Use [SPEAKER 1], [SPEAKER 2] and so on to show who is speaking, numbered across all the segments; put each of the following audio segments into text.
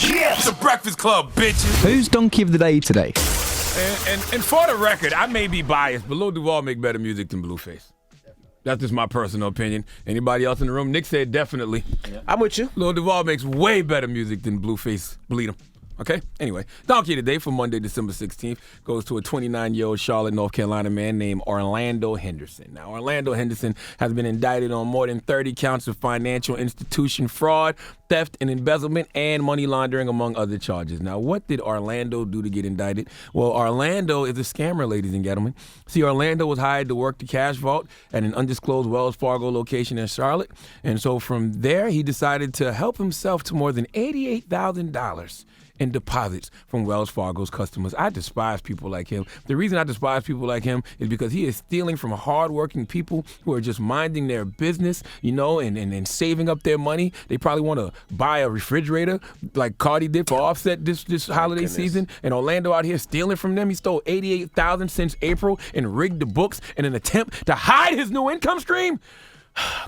[SPEAKER 1] Yeah, it's the Breakfast Club, bitches.
[SPEAKER 2] Who's Donkey of the Day today?
[SPEAKER 1] And for the record, I may be biased, but Lil Duval make better music than Blueface. That's just my personal opinion. Anybody else in the room? Nick said definitely.
[SPEAKER 3] Yeah. I'm with you.
[SPEAKER 1] Lil Duval makes way better music than Blueface. Bleed him. Okay? Anyway, Donkey today for Monday, December 16th goes to a 29-year-old Charlotte, North Carolina man named Orlando Henderson. Now, Orlando Henderson has been indicted on more than 30 counts of financial institution fraud, theft and embezzlement, and money laundering, among other charges. Now, what did Orlando do to get indicted? Well, Orlando is a scammer, ladies and gentlemen. See, Orlando was hired to work the cash vault at an undisclosed Wells Fargo location in Charlotte. And so from there, he decided to help himself to more than $88,000 in deposits from Wells Fargo's customers. I despise people like him. The reason I despise people like him is because he is stealing from hardworking people who are just minding their business, you know, and saving up their money. They probably want to buy a refrigerator like Cardi did for Offset this holiday season. And Orlando out here stealing from them. He stole $88,000 since April and rigged the books in an attempt to hide his new income stream.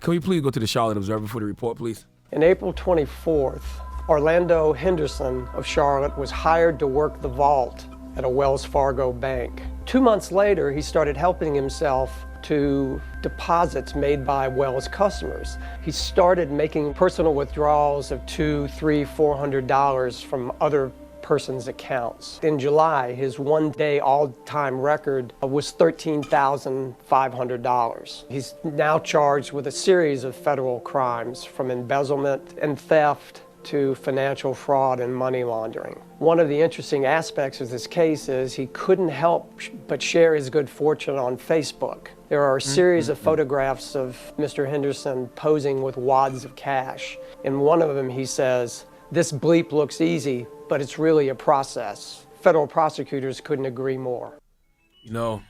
[SPEAKER 1] Can we please go to the Charlotte Observer for the report, please?
[SPEAKER 4] On April 24th, Orlando Henderson of Charlotte was hired to work the vault at a Wells Fargo bank. 2 months later, he started helping himself to deposits made by Wells customers. He started making personal withdrawals of $200, $300, $400 from other person's accounts. In July, his one-day all-time record was $13,500. He's now charged with a series of federal crimes, from embezzlement and theft to financial fraud and money laundering. One of the interesting aspects of this case is he couldn't help but share his good fortune on Facebook. There are a series of photographs of Mr. Henderson posing with wads of cash. In one of them, he says, "This bleep looks easy, but it's really a process." Federal prosecutors couldn't agree more.
[SPEAKER 1] You know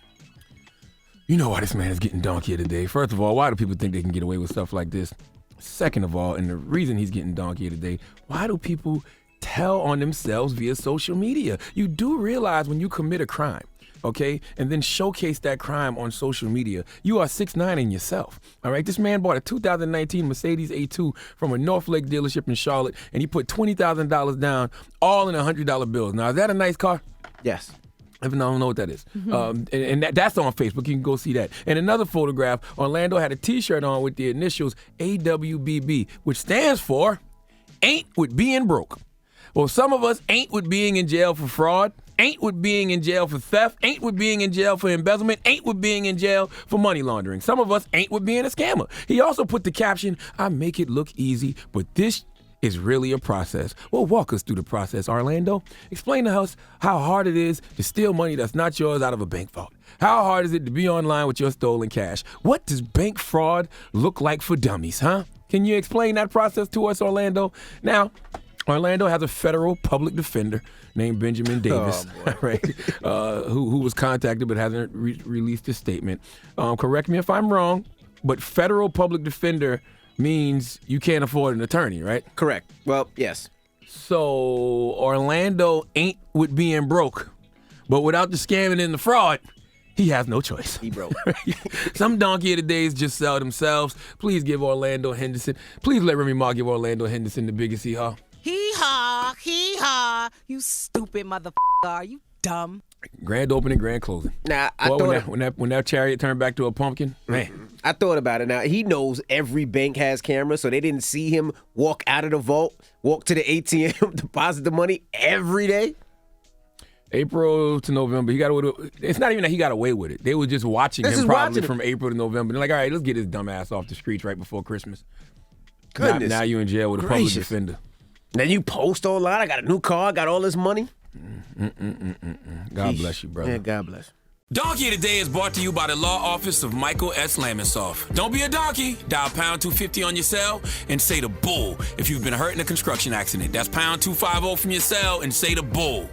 [SPEAKER 1] why this man is getting donkey today. First of all, why do people think they can get away with stuff like this? Second of all, and the reason he's getting donkey today, why do people tell on themselves via social media? You do realize when you commit a crime, okay, and then showcase that crime on social media, you are 6ix9ine yourself, all right? This man bought a 2019 Mercedes A2 from a North Lake dealership in Charlotte, and he put $20,000 down, all in $100 bills. Now, is that a nice car?
[SPEAKER 3] Yes.
[SPEAKER 1] I don't know what that is. And that's on Facebook. You can go see that. And another photograph, Orlando had a T-shirt on with the initials AWBB, which stands for Ain't With Being Broke. Well, some of us ain't with being in jail for fraud, ain't with being in jail for theft, ain't with being in jail for embezzlement, ain't with being in jail for money laundering. Some of us ain't with being a scammer. He also put the caption, "I make it look easy, but this is really a process." Well, walk us through the process, Orlando. Explain to us how hard it is to steal money that's not yours out of a bank vault. How hard is it to be online with your stolen cash? What does bank fraud look like for dummies, huh? Can you explain that process to us, Orlando? Now, Orlando has a federal public defender named Benjamin Davis, right? Who was contacted but hasn't released a statement. Correct me if I'm wrong, but federal public defender means you can't afford an attorney, right?
[SPEAKER 3] Correct. Well, yes.
[SPEAKER 1] So Orlando ain't with being broke, but without the scamming and the fraud, he has no choice.
[SPEAKER 3] He broke.
[SPEAKER 1] Some donkey of the days just sell themselves. Please give Orlando Henderson. Please let Remy Ma give Orlando Henderson the biggest hee-haw.
[SPEAKER 5] Hee-haw, hee-haw. You stupid motherfucker. Are you dumb?
[SPEAKER 1] Grand opening, grand closing.
[SPEAKER 3] Now,
[SPEAKER 1] when that chariot turned back to a pumpkin, man.
[SPEAKER 3] I thought about it. Now, he knows every bank has cameras, so they didn't see him walk out of the vault, walk to the ATM, deposit the money every day.
[SPEAKER 1] April to November, it's not even that he got away with it. They were just watching him probably from April to November. They're like, all right, let's get his dumb ass off the streets right before Christmas.
[SPEAKER 3] Goodness.
[SPEAKER 1] Now you in jail with a public defender.
[SPEAKER 3] Then you post online, I got a new car, I got all this money.
[SPEAKER 1] God bless you, brother.
[SPEAKER 3] Yeah, God bless.
[SPEAKER 1] Donkey Today is brought to you by the law office of Michael S. Lamonsoff. Don't be a donkey. Dial pound 250 on your cell and say the bull if you've been hurt in a construction accident. That's pound 250 from your cell and say the bull.